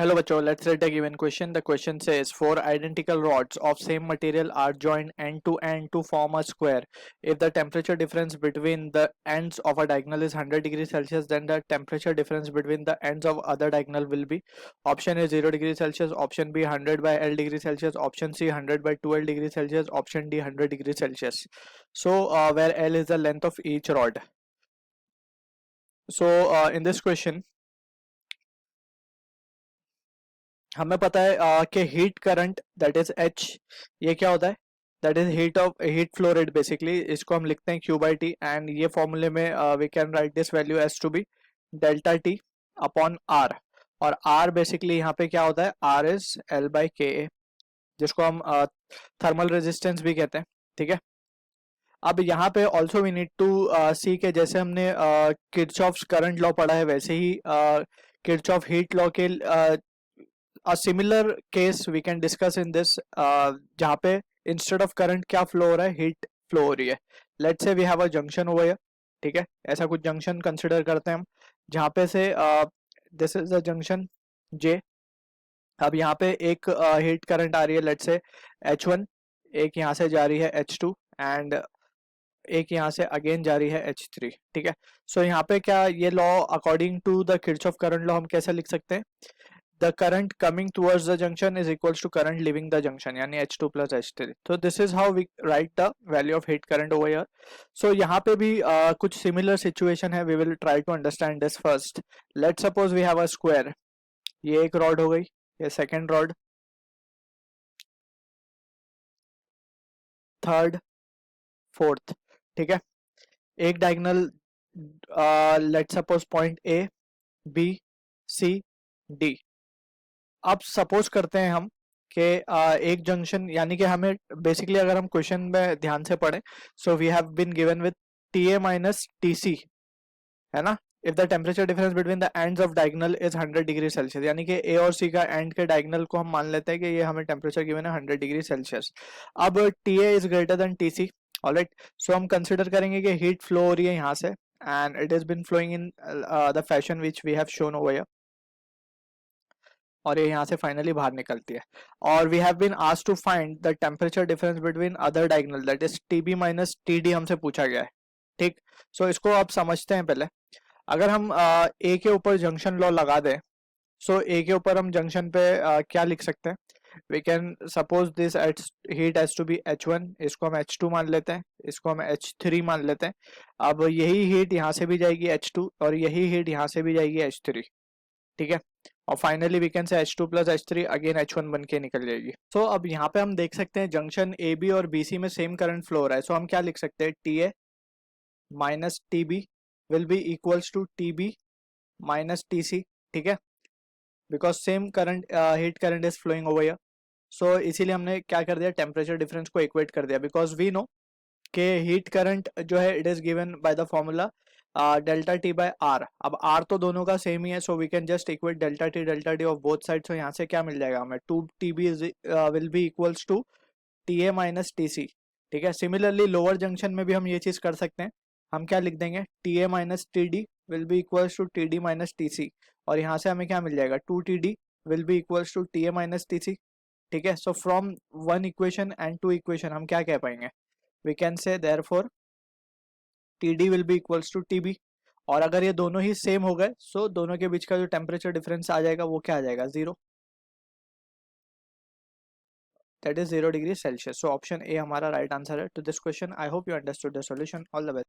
Hello bachcho, let's read a given question. The question says four identical rods of same material are joined end to end to form a square. If the temperature difference between the ends of a diagonal is 100 degrees Celsius, then the temperature difference between the ends of other diagonal will be option A 0 degrees Celsius, option B 100 by L degrees Celsius, option C 100 by 12 degrees Celsius, option D 100 degrees Celsius. So where L is the length of each rod. So in this question हमें पता है कि heat current that is H, ये क्या होता है, that is heat flow rate basically, इसको हम लिखते हैं क्यू बाई टी एंड ये फॉर्मूले में we can write this value as to be delta t upon R. और आर बेसिकली यहाँ पे क्या होता है, आर इज एल बाई के ए, जिसको हम थर्मल रेजिस्टेंस भी कहते हैं। ठीक है, अब यहाँ पे ऑल्सो वी नीड टू सी के जैसे हमने किरचॉफ्स करंट लॉ पढ़ा है वैसे ही किरचॉफ हीट लॉ के a similar case we can discuss in this जहाँ पे instead of current क्या flow हो रहा है, heat flow हो रही है। Let's say we have a junction over here, ठीक है, ऐसा कुछ junction consider करते हैं हम जहाँ पे से this is a junction J। अब यहाँ पे एक heat current आ रही है let's say H1, एक यहाँ से जा रही है H2 and एक यहाँ से अगेन जा रही है H3। ठीक है, सो यहाँ पे क्या ये law according to the Kirchhoff current law हम कैसे लिख सकते हैं, the current coming towards the junction is equals to current leaving the junction यानी H2 plus H3। so this is how we write the value of heat current over here। so यहाँ पे भी कुछ similar situation है, we will try to understand this first। let's suppose we have a square, ये एक rod हो गई, ये second rod, third, fourth। ठीक है, एक diagonal let's suppose point A, B, C, D। अब सपोज करते हैं हम कि एक जंक्शन यानी कि हमें बेसिकली अगर हम क्वेश्चन में ध्यान से पढ़ें, so we have been given with T A minus T C, है ना। If the temperature difference between the ends of diagonal is 100 degree Celsius, यानी कि ए और सी का एंड के डायगोनल को हम मान लेते हैं कि ये हमें टेम्परेचर गिवन है 100 डिग्री सेल्सियस। अब T A is greater than T C, alright, so हम कंसिडर करेंगे कि हीट फ्लो हो रही है यहाँ से and it is been flowing in the fashion which we have shown over here, और ये यहाँ से फाइनली बाहर निकलती है। और we have been asked to find the temperature difference between other diagonal that is TB minus TD हमसे पूछा गया है। ठीक, सो इसको आप समझते हैं पहले। अगर हम ए के ऊपर जंक्शन लॉ लगा दें, सो ए के ऊपर हम जंक्शन पे क्या लिख सकते हैं, we can suppose this heat has to be H1, इसको हम H2 मान लेते हैं, इसको हम H3 मान लेते हैं। अब यही हीट यहाँ से भी जाएगी H2 और यही हीट यहाँ से भी जाएगी H3। ठीक है, और finally we can say H2 plus H3 again H1 बन के निकल जाएगी। सो अब यहाँ पे हम देख सकते हैं जंक्शन ए बी और बी सी में सेम करंट फ्लो हो रहा है। सो हम क्या लिख सकते हैं, T A minus T B will be equals to T B minus T C. ठीक है, because same current heat current is flowing over here. So इसीलिए हमने क्या कर दिया, टेम्परेचर डिफरेंस को इक्वेट कर दिया, बिकॉज वी नो के हीट करंट जो है it is given by the formula delta T by R. अब आर तो दोनों का सेम ही है, so we can just equate delta T of both side. So यहाँ से क्या मिल जाएगा हमें, 2TB will be equals to T A minus T C. ठीक है, सिमिलरली लोअर जंक्शन में भी हम ये चीज कर सकते हैं, हम क्या लिख देंगे, T A minus T D will be equals to T D minus T C, और यहाँ से हमें क्या मिल जाएगा, 2TD will be equals to T A minus T C. ठीक है, so from one equation and two equation हम क्या कह पाएंगे, we can say therefore TD will be equals to TB। और अगर ये दोनों ही सेम हो गए, सो दोनों के बीच का जो टेम्परेचर डिफरेंस आ जाएगा वो क्या आ जाएगा, 0, that is 0 degree Celsius. So option A हमारा राइट आंसर है to this question. I hope you understood the solution. All the best.